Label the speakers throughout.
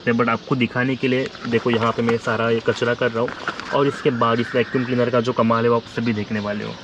Speaker 1: But आपको दिखाने के लिए देखो यहाँ पे मैं सारा ये कचरा कर रहा हूँ और इसके बाद इस वैक्यूम क्लीनर का जो कमाल है वो आप सभी देखने वाले हो।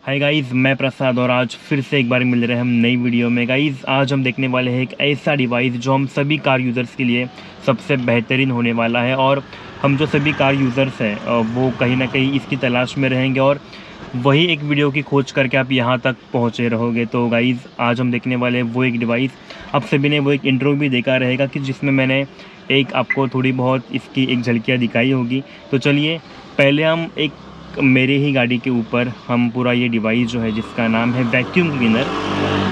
Speaker 1: हाय गाइज़, मैं प्रसाद और आज फिर से एक बार मिल रहे हैं हम नई वीडियो में। गाइज़ आज हम देखने वाले हैं एक ऐसा डिवाइस जो हम सभी कार यूज़र्स के लिए सबसे बेहतरीन होने वाला है और हम जो सभी कार यूज़र्स हैं वो कहीं ना कहीं इसकी तलाश में रहेंगे और वही एक वीडियो की खोज करके आप यहाँ तक पहुँचे रहोगे। तो गाइज़ आज हम देखने वाले हैं वो एक डिवाइस, आप सभी ने वो एक इंट्रो भी देखा रहेगा कि जिसमें मैंने एक आपको थोड़ी बहुत इसकी एक झलकियाँ दिखाई होगी। तो चलिए पहले हम एक मेरे ही गाड़ी के ऊपर हम पूरा ये डिवाइस जो है जिसका नाम है वैक्यूम क्लीनर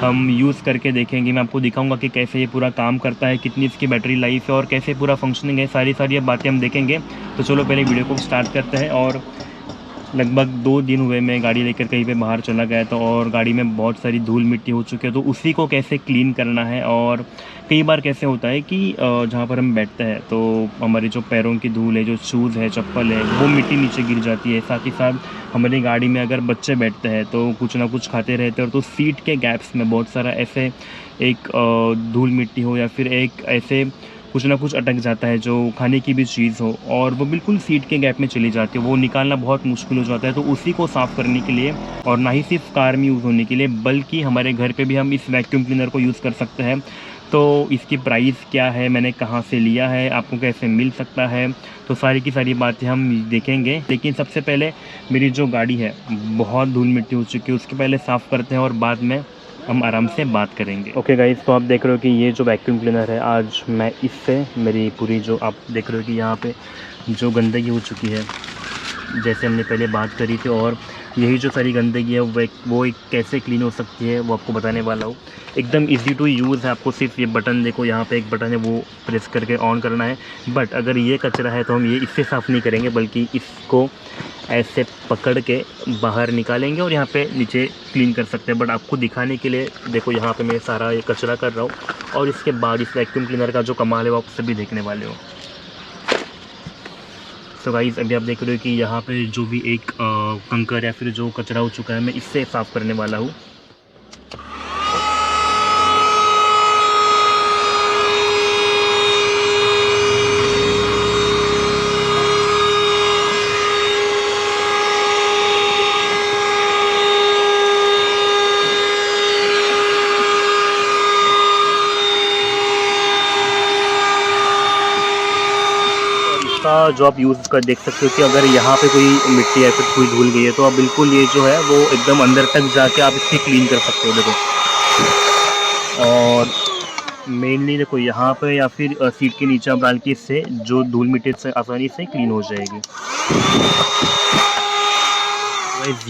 Speaker 1: हम यूज़ करके देखेंगे। मैं आपको दिखाऊंगा कि कैसे ये पूरा काम करता है, कितनी इसकी बैटरी लाइफ है और कैसे पूरा फंक्शनिंग है, सारी ये बातें हम देखेंगे। तो चलो पहले वीडियो को स्टार्ट करते हैं। और लगभग 2 दिन हुए मैं गाड़ी लेकर कहीं पे बाहर चला गया था और गाड़ी में बहुत सारी धूल मिट्टी हो चुकी है, तो उसी को कैसे क्लीन करना है। और कई बार कैसे होता है कि जहाँ पर हम बैठते हैं तो हमारे जो पैरों की धूल है, जो शूज़ है, चप्पल है, वो मिट्टी नीचे गिर जाती है। साथ ही साथ हमारी गाड़ी में अगर बच्चे बैठते हैं तो कुछ ना कुछ खाते रहते हैं, तो सीट के गैप्स में बहुत सारा ऐसे एक धूल मिट्टी हो या फिर एक ऐसे कुछ ना कुछ अटक जाता है जो खाने की भी चीज़ हो और वो बिल्कुल सीट के गैप में चली जाती है, वो निकालना बहुत मुश्किल हो जाता है। तो उसी को साफ़ करने के लिए और ना ही सिर्फ कार में यूज़ होने के लिए बल्कि हमारे घर पे भी हम इस वैक्यूम क्लीनर को यूज़ कर सकते हैं। तो इसकी प्राइस क्या है, मैंने कहाँ से लिया है, आपको कैसे मिल सकता है, तो सारी की सारी बातें हम देखेंगे। लेकिन सबसे पहले मेरी जो गाड़ी है बहुत धूल मिट्टी हो चुकी है, उसके पहले साफ़ करते हैं और बाद में हम आराम से बात करेंगे। ओके गाइस, तो आप देख रहे हो कि ये जो वैक्यूम क्लीनर है आज मैं इससे मेरी पूरी जो आप देख रहे हो कि यहाँ पे जो गंदगी हो चुकी है जैसे हमने पहले बात करी थी, और यही जो सारी गंदगी है वो एक कैसे क्लीन हो सकती है वो आपको बताने वाला हूँ। एकदम इजी टू यूज़ है, आपको सिर्फ ये बटन देखो, यहाँ पे एक बटन है वो प्रेस करके ऑन करना है। बट अगर ये कचरा है तो हम ये इससे साफ़ नहीं करेंगे बल्कि इसको ऐसे पकड़ के बाहर निकालेंगे और यहाँ पे नीचे क्लीन कर सकते हैं। बट आपको दिखाने के लिए देखो यहाँ पे मैं सारा ये कचरा कर रहा हूँ और इसके बाद इस वैक्यूम क्लीनर का जो कमाल है वो आप सभी देखने वाले हो। तो गाइस अभी आप देख रहे हो कि यहाँ पे जो भी एक कंकर या फिर जो कचरा हो चुका है मैं इससे साफ़ करने वाला हूँ। जो आप यूज़ कर देख सकते हो कि अगर यहाँ पे कोई मिट्टी या फिर कोई धूल गई है तो आप बिल्कुल ये जो है वो एकदम अंदर तक जाके आप इसकी क्लीन कर सकते हो। देखो, और मेनली देखो यहाँ पे या फिर सीट के नीचे आप डाल के इससे जो धूल मिट्टी से आसानी से क्लीन हो जाएगी।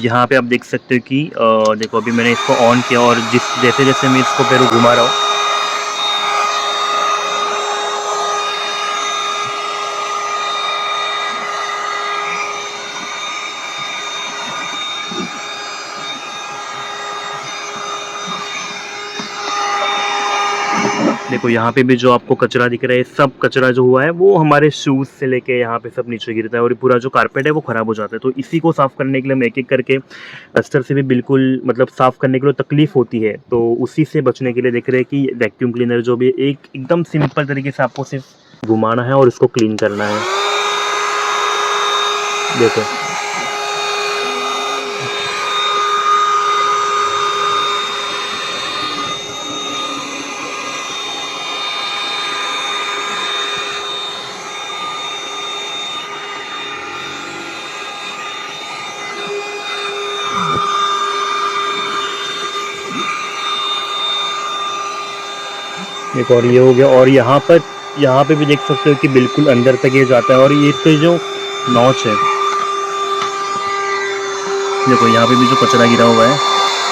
Speaker 1: यहाँ पे आप देख सकते हो कि देखो अभी मैंने इसको ऑन किया और जैसे जैसे मैं इसको पैरों घुमा रहा हूँ देखो यहाँ पे भी जो आपको कचरा दिख रहा है, सब कचरा जो हुआ है वो हमारे शूज़ से लेके यहाँ पे सब नीचे गिरता है और पूरा जो कारपेट है वो ख़राब हो जाता है। तो इसी को साफ़ करने के लिए हम एक एक करके अस्तर से भी बिल्कुल मतलब साफ़ करने के लिए तकलीफ़ होती है, तो उसी से बचने के लिए देख रहे हैं कि वैक्यूम क्लीनर जो भी एक एकदम सिंपल तरीके से आपको सिर्फ घुमाना है और उसको क्लीन करना है। देखो एक और ये हो गया, और यहाँ पे भी देख सकते हो कि बिल्कुल अंदर तक ये जाता है और ये इसके जो नॉच है देखो यहाँ पे भी जो कचरा गिरा हुआ है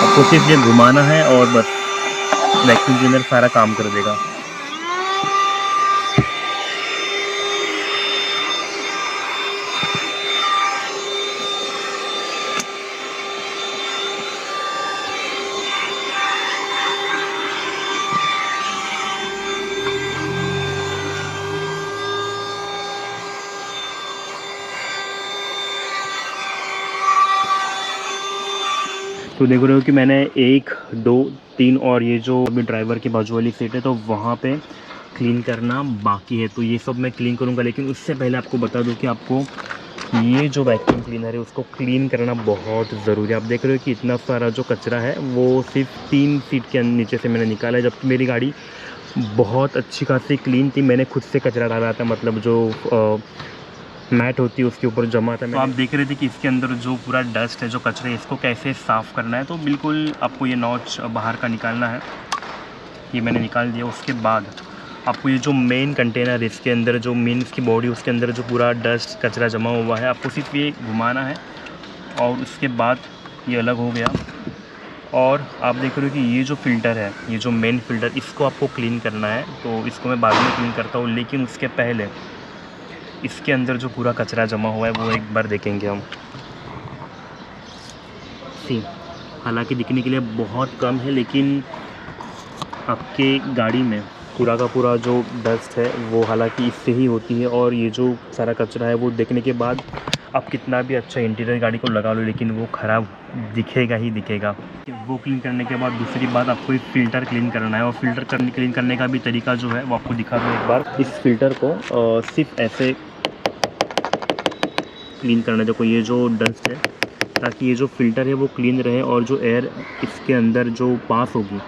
Speaker 1: आपको सिर्फ ये घुमाना है और बस वैक्यूम क्लीनर सारा काम कर देगा। तो देख रहे हो कि मैंने 1, 2, 3 और ये जो अभी ड्राइवर की बाजू वाली सीट है तो वहाँ पे क्लीन करना बाकी है, तो ये सब मैं क्लीन करूँगा। लेकिन उससे पहले आपको बता दूँ कि आपको ये जो वैक्यूम क्लीनर है उसको क्लीन करना बहुत ज़रूरी है। आप देख रहे हो कि इतना सारा जो कचरा है वो सिर्फ 3 सीट के नीचे से मैंने निकाला है, जबकि मेरी गाड़ी बहुत अच्छी खासी क्लीन थी। मैंने खुद से कचरा डाला था, मतलब जो मैट होती है उसके ऊपर जमा था। तो आप देख रहे थे कि इसके अंदर जो पूरा डस्ट है, जो कचरा है, इसको कैसे साफ़ करना है। तो बिल्कुल आपको ये नॉच बाहर का निकालना है, ये मैंने निकाल दिया। उसके बाद आपको ये जो मेन कंटेनर है, इसके अंदर जो मेन इसकी बॉडी, उसके अंदर जो पूरा डस्ट कचरा जमा हुआ है, आपको सिर्फ ये घुमाना है और उसके बाद ये अलग हो गया। और आप देख रहे हो कि ये जो फ़िल्टर है, ये जो मेन फ़िल्टर, इसको आपको क्लीन करना है। तो इसको मैं बाद में क्लीन करता हूँ, लेकिन उसके पहले इसके अंदर जो पूरा कचरा जमा हुआ है वो एक बार देखेंगे हम। हालांकि दिखने के लिए बहुत कम है, लेकिन आपके गाड़ी में पूरा का पूरा जो डस्ट है वो हालांकि इससे ही होती है। और ये जो सारा कचरा है वो देखने के बाद आप कितना भी अच्छा इंटीरियर गाड़ी को लगा लो, लेकिन वो ख़राब दिखेगा ही दिखेगा। वो क्लीन करने के बाद दूसरी बात आपको एक फ़िल्टर क्लीन करना है। और फ़िल्टर क्लीन करने का भी तरीका जो है वो आपको दिखा दूँ एक बार। इस फ़िल्टर को सिर्फ ऐसे क्लीन करना है, देखो ये जो डस्ट है, ताकि ये जो फ़िल्टर है वो क्लीन रहे और जो एयर इसके अंदर जो पास होगी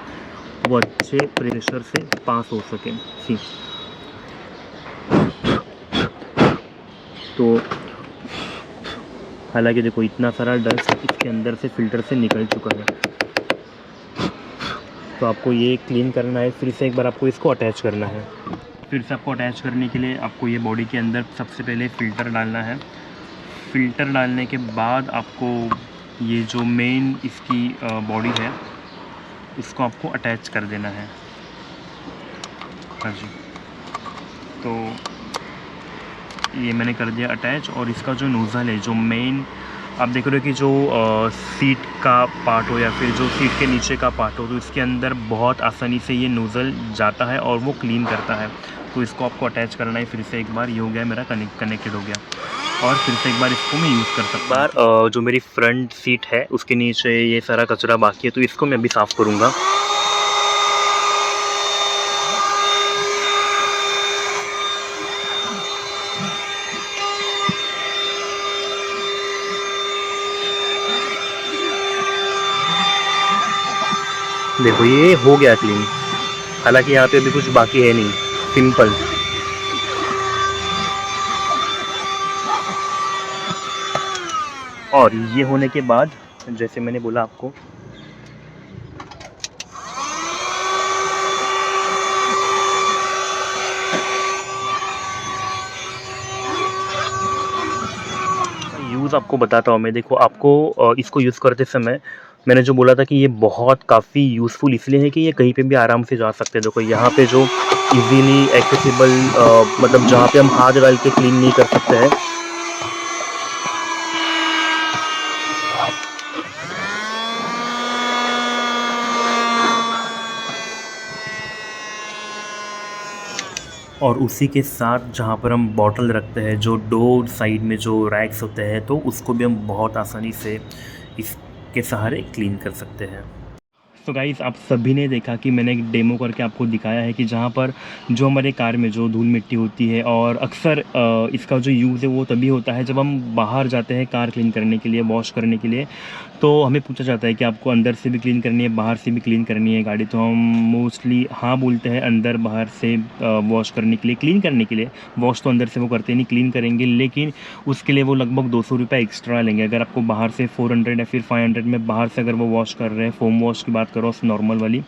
Speaker 1: वो अच्छे प्रेशर से पास हो सके। सी तो हालांकि देखो इतना सारा डस्ट इसके अंदर से फ़िल्टर से निकल चुका है। तो आपको ये क्लीन करना है, फिर से एक बार आपको इसको अटैच करना है। फिर से आपको अटैच करने के लिए आपको ये बॉडी के अंदर सबसे पहले फ़िल्टर डालना है। फ़िल्टर डालने के बाद आपको ये जो मेन इसकी बॉडी है इसको आपको अटैच कर देना है। हाँ जी, तो ये मैंने कर दिया अटैच। और इसका जो नोज़ल है, जो मेन आप देख रहे हो कि जो सीट का पार्ट हो या फिर जो सीट के नीचे का पार्ट हो, तो इसके अंदर बहुत आसानी से ये नोज़ल जाता है और वो क्लीन करता है। तो इसको आपको अटैच करना है। फिर से एक बार ये हो गया मेरा कनेक्टेड हो गया, और फिर से एक बार इसको मैं यूज़ कर सकता हूँ। बार जो मेरी फ्रंट सीट है उसके नीचे ये सारा कचरा बाकी है, तो इसको मैं अभी साफ़ करूँगा। देखो ये हो गया क्लीन, हालांकि यहाँ पे अभी कुछ बाकी है नहीं, सिंपल। और ये होने के बाद जैसे मैंने बोला आपको, यूज़ आपको बताता हूँ मैं। देखो आपको इसको यूज़ करते समय मैंने जो बोला था कि ये बहुत काफ़ी यूज़फुल इसलिए है कि ये कहीं पे भी आराम से जा सकते हैं। देखो यहाँ पे जो इजीली एक्सेसिबल, मतलब जहाँ पे हम हाथ डाल के क्लीन नहीं कर सकते हैं, और उसी के साथ जहाँ पर हम बॉटल रखते हैं, जो डोर साइड में जो रैक्स होते हैं, तो उसको भी हम बहुत आसानी से इसके सहारे क्लीन कर सकते हैं। तो गाइस आप सभी ने देखा कि मैंने एक डेमो करके आपको दिखाया है कि जहाँ पर जो हमारे कार में जो धूल मिट्टी होती है, और अक्सर इसका जो यूज़ है वो तभी होता है जब हम बाहर जाते हैं कार क्लीन करने के लिए, वॉश करने के लिए। तो हमें पूछा जाता है कि आपको अंदर से भी क्लीन करनी है, बाहर से भी क्लीन करनी है गाड़ी, तो हम मोस्टली हाँ बोलते हैं, अंदर बाहर से वॉश करने के लिए, क्लीन करने के लिए। वॉश तो अंदर से वो करते नहीं, क्लीन करेंगे, लेकिन उसके लिए वो लगभग 200 रुपये एक्स्ट्रा लेंगे। अगर आपको बाहर से 400 या फिर 500 में बाहर से अगर वो वॉश कर रहे हैं, फोम वॉश की बात करो नॉर्मल वाली,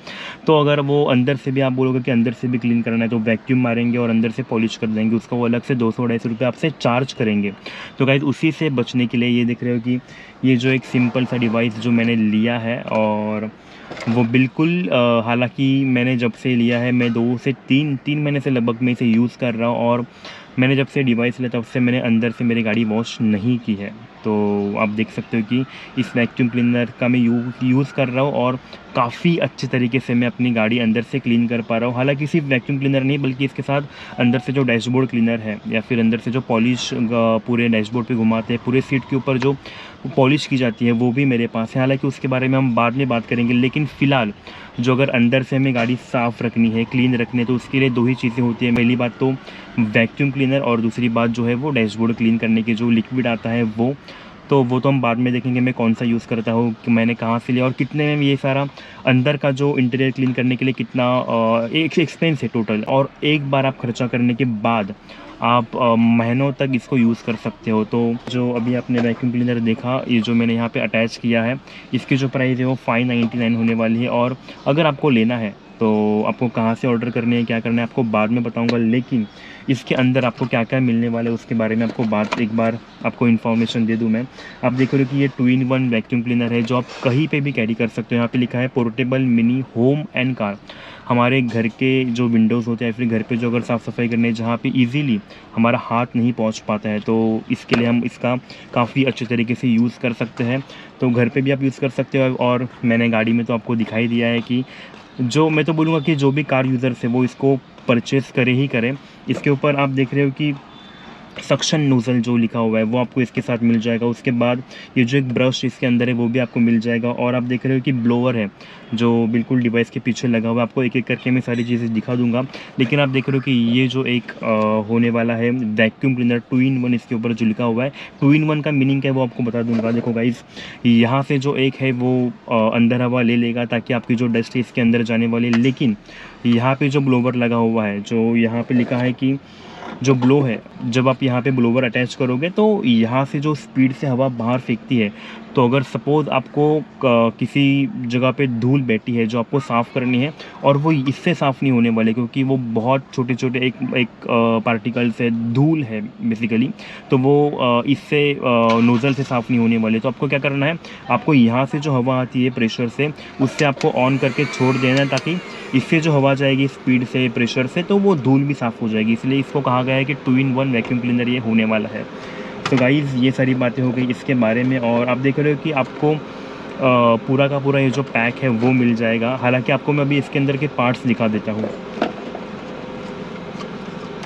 Speaker 1: तो अगर वो अंदर से भी आप बोलोगे कि अंदर से भी क्लीन करना है, तो वैक्यूम मारेंगे और अंदर से पॉलिश कर देंगे, उसका वो अलग से 200-250 रुपये आपसे चार्ज करेंगे। तो गाइस उसी से बचने के लिए ये देख रहे हो कि ये जो एक सिंपल सा डिवाइस जो मैंने लिया है, और वो बिल्कुल हालांकि मैंने जब से लिया है, मैं 2 से 3 महीने से लगभग मैं इसे यूज़ कर रहा हूँ, और मैंने जब से डिवाइस लिया तब से मैंने अंदर से मेरी गाड़ी वॉश नहीं की है। तो आप देख सकते हो कि इस वैक्यूम क्लीनर का मैं यूज़ कर रहा हूँ, और काफ़ी अच्छे तरीके से मैं अपनी गाड़ी अंदर से क्लीन कर पा रहा हूँ। हालांकि सिर्फ वैक्यूम क्लीनर नहीं, बल्कि इसके साथ अंदर से जो डैशबोर्ड क्लीनर है, या फिर अंदर से जो पॉलिश पूरे डैशबोर्ड पे घुमाते हैं, पूरे सीट के ऊपर जो पॉलिश की जाती है वो भी मेरे पास है, हालांकि उसके बारे में हम बाद में बात करेंगे। लेकिन फ़िलहाल जो अगर अंदर से हमें गाड़ी साफ़ रखनी है, क्लीन रखनी है, तो उसके लिए 2 ही चीज़ें होती हैं। पहली बात तो वैक्यूम क्लीनर और दूसरी बात जो है वो डैशबोर्ड क्लीन करने की जो लिक्विड आता है वो। तो वो तो हम बाद में देखेंगे मैं कौन सा यूज़ करता हूँ, कि मैंने कहाँ से लिया और कितने में ये सारा अंदर का जो इंटीरियर क्लीन करने के लिए कितना एक एक्सपेंस है टोटल। और एक बार आप खर्चा करने के बाद आप महीनों तक इसको यूज़ कर सकते हो। तो जो अभी आपने वैक्यूम क्लीनर देखा, ये जो मैंने यहाँ पे अटैच किया है, इसकी जो प्राइस है वो 599 होने वाली है। और अगर आपको लेना है तो आपको कहाँ से ऑर्डर करनी है, क्या करना है, आपको बाद में बताऊंगा। लेकिन इसके अंदर आपको क्या क्या मिलने वाला है उसके बारे में आपको एक बार आपको इन्फॉर्मेशन दे दूं मैं। आप देख रहे हो कि ये 2-in-1 वैक्यूम क्लीनर है जो आप कहीं पे भी कैरी कर सकते हो। यहाँ पे लिखा है portable mini home and car. हमारे घर के जो विंडोज़ होते हैं, फिर घर पे जो अगर साफ़ सफाई करनी है जहाँ पे इजीली हमारा हाथ नहीं पहुँच पाता है, तो इसके लिए हम इसका काफ़ी अच्छे तरीके से यूज़ कर सकते हैं। तो घर पे भी आप यूज़ कर सकते हो। और मैंने गाड़ी में तो आपको दिखाई दिया है कि जो मैं तो बोलूँगा कि जो भी कार यूज़र्स है वो इसको परचेज़ करे ही करें। इसके ऊपर आप देख रहे हो कि सक्शन नोज़ल जो लिखा हुआ है वो आपको इसके साथ मिल जाएगा। उसके बाद ये जो एक ब्रश इसके अंदर है वो भी आपको मिल जाएगा। और आप देख रहे हो कि ब्लोअर है जो बिल्कुल डिवाइस के पीछे लगा हुआ है। आपको एक एक करके मैं सारी चीज़ें दिखा दूंगा। लेकिन आप देख रहे हो कि ये जो एक होने वाला है वैक्यूम क्लीनर 2-in-1, इसके ऊपर जो लिखा हुआ है 2-in-1 का मीनिंग क्या है वो आपको बता दूंगा। देखो गाइस, यहाँ से जो एक है वो अंदर हवा ले लेगा ताकि आपकी जो डस्ट है इसके अंदर जाने वाली है। लेकिन यहाँ पे जो ब्लोवर लगा हुआ है, जो यहाँ पे लिखा है कि जो ब्लो है, जब आप यहाँ पे ब्लोवर अटैच करोगे तो यहाँ से जो स्पीड से हवा बाहर फेंकती है, तो अगर सपोज़ आपको किसी जगह पे धूल बैठी है जो आपको साफ़ करनी है और वो इससे साफ़ नहीं होने वाले, क्योंकि वो बहुत छोटे छोटे एक पार्टिकल्स है, धूल है बेसिकली, तो वो इससे नोज़ल से साफ़ नहीं होने वाले। तो आपको क्या करना है, आपको यहाँ से जो हवा आती है प्रेशर से, उससे आपको ऑन करके छोड़ देना है ताकि इससे जो हवा जाएगी स्पीड से, प्रेशर से, तो वो धूल भी साफ़ हो जाएगी। इसलिए इसको कहा गया है कि 2-in-1 वैक्यूम क्लीनर ये होने वाला है। तो गाइज़ ये सारी बातें हो गई इसके बारे में। और आप देख रहे हो कि आपको पूरा का पूरा ये जो पैक है वो मिल जाएगा। हालांकि आपको मैं अभी इसके अंदर के पार्ट्स दिखा देता हूँ।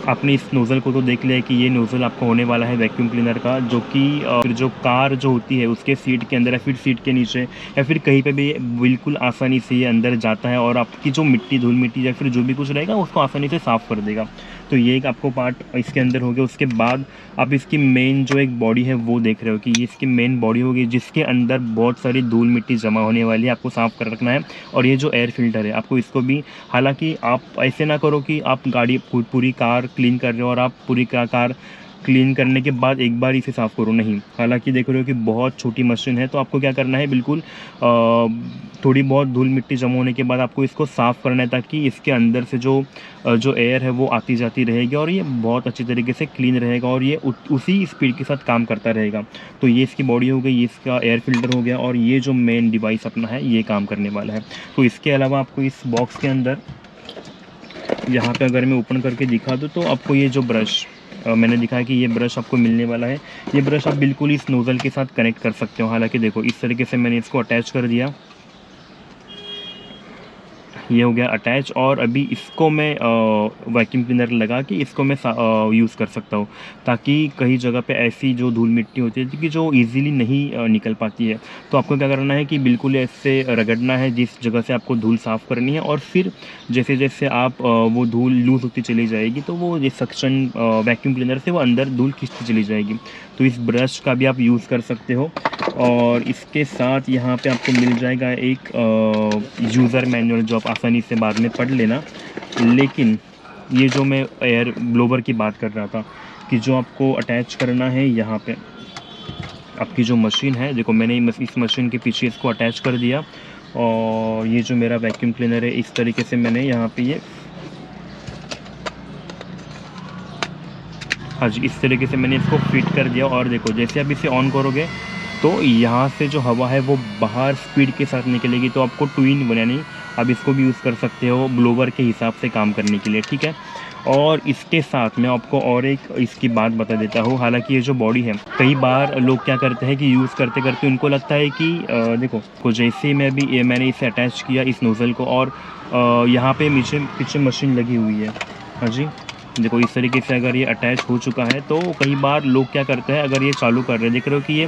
Speaker 1: आपने इस नोज़ल को तो देख लिया है कि ये नोज़ल आपको होने वाला है वैक्यूम क्लीनर का, जो कि फिर जो कार जो होती है उसके सीट के अंदर या फिर सीट के नीचे या फिर कहीं पे भी बिल्कुल आसानी से ये अंदर जाता है और आपकी जो मिट्टी, धूल मिट्टी या फिर जो भी कुछ रहेगा उसको आसानी से साफ़ कर देगा। तो ये एक आपको पार्ट इसके अंदर हो गया। उसके बाद आप इसकी मेन जो एक बॉडी है वो देख रहे हो कि ये इसकी मेन बॉडी होगी, जिसके अंदर बहुत सारी धूल मिट्टी जमा होने वाली है, आपको साफ़ कर रखना है। और ये जो एयर फिल्टर है आपको इसको भी, हालांकि आप ऐसे ना करो कि आप गाड़ी पूरी कार क्लीन कर रहे हो और आप पूरी कार क्लीन करने के बाद एक बार इसे साफ़ करो, नहीं। हालांकि देख रहे हो कि बहुत छोटी मशीन है, तो आपको क्या करना है, बिल्कुल थोड़ी बहुत धूल मिट्टी जमा होने के बाद आपको इसको साफ़ करना है ताकि इसके अंदर से जो एयर है वो आती जाती रहेगी और ये बहुत अच्छी तरीके से क्लीन रहेगा और ये उसी स्पीड के साथ काम करता रहेगा। तो ये इसकी बॉडी हो गई, ये इसका एयर फिल्टर हो गया और ये जो मेन डिवाइस अपना है ये काम करने वाला है। तो इसके अलावा आपको इस बॉक्स के अंदर यहाँ पे अगर मैं ओपन करके दिखा दूँ तो आपको ये जो ब्रश मैंने दिखाया कि ये ब्रश आपको मिलने वाला है। ये ब्रश आप बिल्कुल इस नोज़ल के साथ कनेक्ट कर सकते हो। हालांकि देखो इस तरीके से मैंने इसको अटैच कर दिया, ये हो गया अटैच। और अभी इसको मैं वैक्यूम क्लीनर लगा के इसको मैं यूज़ कर सकता हूँ, ताकि कई जगह पे ऐसी जो धूल मिट्टी होती है कि जो इजीली नहीं निकल पाती है, तो आपको क्या करना है कि बिल्कुल ऐसे रगड़ना है जिस जगह से आपको धूल साफ़ करनी है। और फिर जैसे जैसे आप वो धूल लूज़ होती चली जाएगी तो वो ये सक्शन वैक्यूम क्लीनर से वो अंदर धूल खींचती चली जाएगी। तो इस ब्रश का भी आप यूज़ कर सकते हो। और इसके साथ यहाँ पे आपको मिल जाएगा एक यूज़र मैनुअल जो आप आसानी से बाद में पढ़ लेना। लेकिन ये जो मैं एयर ब्लोवर की बात कर रहा था कि जो आपको अटैच करना है यहाँ पे आपकी जो मशीन है, देखो मैंने इस मशीन के पीछे इसको अटैच कर दिया और ये जो मेरा वैक्यूम क्लीनर है इस तरीके से मैंने यहाँ पे ये, हाँ जी, इस तरीके से मैंने इसको फिट कर दिया। और देखो जैसे आप इसे ऑन करोगे तो यहाँ से जो हवा है वो बाहर स्पीड के साथ निकलेगी। तो आपको 2-in-1 यानी आप इसको भी यूज़ कर सकते हो ब्लोवर के हिसाब से काम करने के लिए, ठीक है। और इसके साथ मैं आपको और एक इसकी बात बता देता हूँ। हालांकि ये जो बॉडी है, कई बार लोग क्या करते हैं कि यूज़ करते करते उनको लगता है कि देखो जैसे ही मैंने इसे अटैच किया इस नोज़ल को और यहाँ पे पीछे मशीन लगी हुई है, हाँ जी, देखो इस तरीके से अगर ये अटैच हो चुका है तो कई बार लोग क्या करते हैं, अगर ये चालू कर रहे हैं, देख रहे हो कि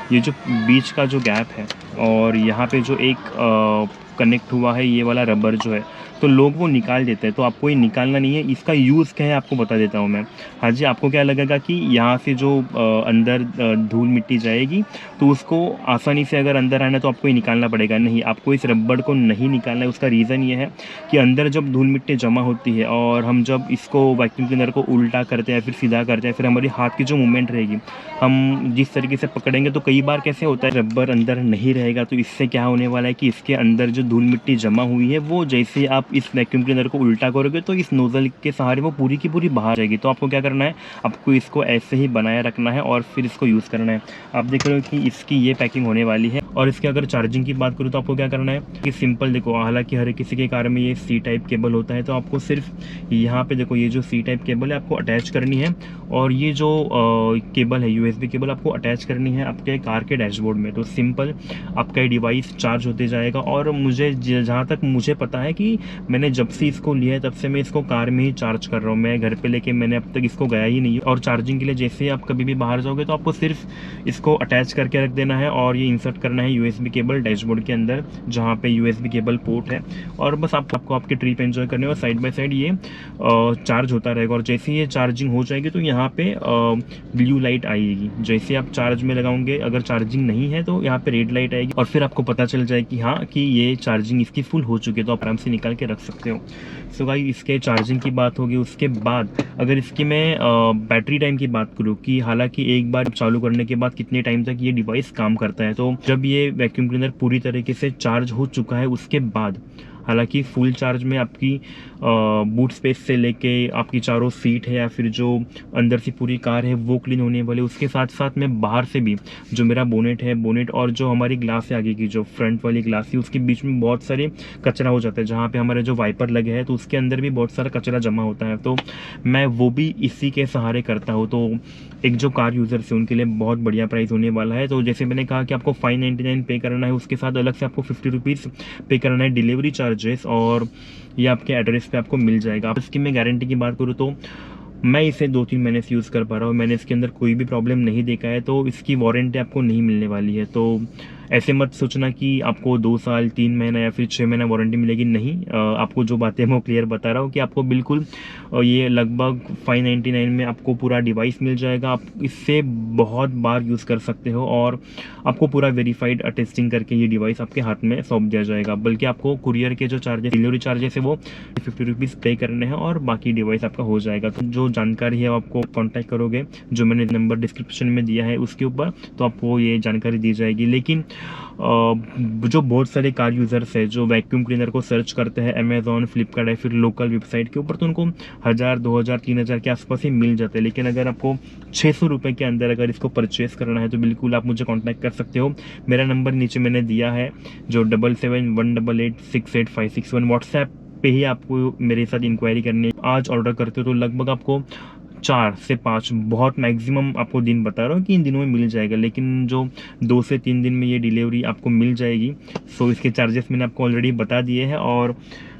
Speaker 1: ये ये जो बीच का जो गैप है और यहाँ पे जो एक कनेक्ट हुआ है ये वाला रबर जो है, तो लोग वो निकाल देते हैं। तो आपको ये निकालना नहीं है। इसका यूज़ क्या है आपको बता देता हूँ मैं। हाँ जी, आपको क्या लगेगा कि यहाँ से जो अंदर धूल मिट्टी जाएगी तो उसको आसानी से अगर अंदर आना है तो आपको ये निकालना पड़ेगा। नहीं, आपको इस रबड़ को नहीं निकालना है। उसका रीज़न ये है कि अंदर जब धूल मिट्टी जमा होती है और हम जब इसको वैक्यूम क्लीनर को उल्टा करते हैं फिर सीधा करते हैं, फिर हमारी हाथ की जो मूवमेंट रहेगी, हम जिस तरीके से पकड़ेंगे तो कई बार कैसे होता है रबर अंदर नहीं रहेगा। तो इससे क्या होने वाला है कि इसके अंदर जो धूल मिट्टी जमा हुई है वो जैसे आप इस वैक्यूम क्लीनर को उल्टा करोगे तो इस नोज़ल के सहारे वो पूरी की पूरी बाहर जाएगी। तो आपको क्या करना है, आपको इसको ऐसे ही बनाए रखना है और फिर इसको यूज़ करना है। आप देख रहे हो कि इसकी ये पैकिंग होने वाली है। और इसके अगर चार्जिंग की बात करूँ तो आपको क्या करना है कि सिंपल देखो, हालांकि हर किसी के कार में ये सी टाइप केबल होता है, तो आपको सिर्फ यहाँ पे देखो ये जो सी टाइप केबल है आपको अटैच करनी है और ये जो केबल है यूएसबी केबल आपको अटैच करनी है आपके कार के डैशबोर्ड में। तो सिंपल आपका ये डिवाइस चार्ज होते जाएगा। और मुझे जहाँ तक मुझे पता है कि मैंने जब से इसको लिया है तब से मैं इसको कार में ही चार्ज कर रहा हूँ। मैं घर पे लेके मैंने अब तक इसको गया ही नहीं है। और चार्जिंग के लिए जैसे ही आप कभी भी बाहर जाओगे तो आपको सिर्फ इसको अटैच करके रख देना है और ये इंसर्ट करना है यूएसबी केबल डैशबोर्ड के अंदर जहाँ पे यूएसबी केबल पोर्ट है। और बस आपको आपके ट्रिप एंजॉय करने और साइड बाय साइड ये चार्ज होता रहेगा। और जैसे ये चार्जिंग हो जाएगी तो यहाँ पे ब्लू लाइट आएगी। जैसे आप चार्ज में लगाओगे, अगर चार्जिंग नहीं है तो यहाँ पे रेड लाइट आएगी और फिर आपको पता चल जाए कि हाँ कि ये चार्जिंग इसकी फुल हो चुकी है, तो आप आराम से निकाल के रख सकते हो। सो गाइस, इसके चार्जिंग की बात होगी। उसके बाद अगर इसकी मैं बैटरी टाइम की बात करूँ कि हालांकि एक बार चालू करने के बाद कितने टाइम तक ये डिवाइस काम करता है, तो जब ये वैक्यूम क्लीनर पूरी तरीके से चार्ज हो चुका है उसके बाद, हालांकि फुल चार्ज में आपकी बूट स्पेस से लेके आपकी चारों सीट है या फिर जो अंदर से पूरी कार है वो क्लीन होने वाली। उसके साथ साथ में बाहर से भी जो मेरा बोनेट है, बोनेट और जो हमारी ग्लास है आगे की जो फ्रंट वाली ग्लास है उसके बीच में बहुत सारे कचरा हो जाता है। जहाँ पे हमारे जो वाइपर लगे हैं तो उसके अंदर भी बहुत सारा कचरा जमा होता है, तो मैं वो भी इसी के सहारे करता हूँ। तो एक जो कार यूज़र्स है उनके लिए बहुत बढ़िया प्राइस होने वाला है। तो जैसे मैंने कहा कि आपको 599 पे करना है, उसके साथ अलग से आपको 50 रुपीज़ पे करना है डिलीवरी चार्जेस, और ये आपके एड्रेस पे आपको मिल जाएगा। अब इसकी मैं गारंटी की बात करूँ तो मैं इसे 2-3 महीने से यूज़ कर पा रहा हूँ। मैंने इसके अंदर कोई भी प्रॉब्लम नहीं देखा है, तो इसकी वारंटी आपको नहीं मिलने वाली है। तो ऐसे मत सोचना कि आपको 2 साल 3 महीना या फिर 6 महीना वारंटी मिलेगी। नहीं, आपको जो बातें मैं क्लियर बता रहा हूँ कि आपको बिल्कुल ये लगभग 599 में आपको पूरा डिवाइस मिल जाएगा। आप इससे बहुत बार यूज़ कर सकते हो और आपको पूरा वेरीफाइड टेस्टिंग करके ये डिवाइस आपके हाथ में सौंप दिया जाएगा। बल्कि आपको कुरियर के जो चार्जेस, डिलीवरी चार्जेस है वो 50 रुपीज़ पे करने हैं और बाकी डिवाइस आपका हो जाएगा। तो जो जानकारी है आपको कॉन्टैक्ट करोगे, जो मैंने नंबर डिस्क्रिप्शन में दिया है उसके ऊपर, तो आपको ये जानकारी दी जाएगी। लेकिन जो बहुत सारे कार यूज़र्स है जो वैक्यूम क्लीनर को सर्च करते हैं अमेज़ॉन, फ्लिपकार्ट या फिर लोकल वेबसाइट के ऊपर, तो उनको 1000, 2000, 3000 के आसपास ही मिल जाते हैं। लेकिन अगर आपको 600 रुपये के अंदर अगर इसको परचेस करना है तो बिल्कुल आप मुझे कॉन्टैक्ट कर सकते हो। मेरा नंबर नीचे मैंने दिया है जो 7718868561। व्हाट्सएप पे ही आपको मेरे साथ इंक्वायरी करनी है। आज ऑर्डर करते हो तो लगभग आपको 4 से 5, बहुत मैक्सिमम आपको दिन बता रहा हूँ कि इन दिनों में मिल जाएगा, लेकिन जो 2 से 3 दिन में ये डिलीवरी आपको मिल जाएगी। सो इसके चार्जेस मैंने आपको ऑलरेडी बता दिए हैं। और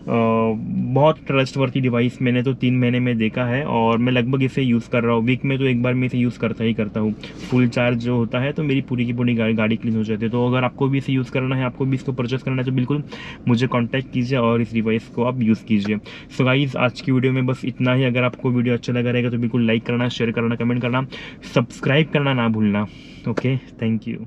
Speaker 1: बहुत ट्रस्टवर्थी डिवाइस मैंने तो 3 महीने में देखा है और मैं लगभग इसे यूज़ कर रहा हूँ। वीक में तो एक बार मैं इसे यूज़ करता ही करता हूँ। फुल चार्ज जो होता है तो मेरी पूरी की पूरी गाड़ी क्लीन हो जाती है। तो अगर आपको भी इसे यूज़ करना है, आपको भी इसको परचेस करना है, तो बिल्कुल मुझे कॉन्टैक्ट कीजिए और इस डिवाइस को आप यूज़ कीजिए। सो गाइस, आज की वीडियो में बस इतना ही। अगर आपको वीडियो अच्छा लगा रहेगा तो बिल्कुल लाइक करना, शेयर करना, कमेंट करना, सब्सक्राइब करना ना भूलना। Okay, thank you.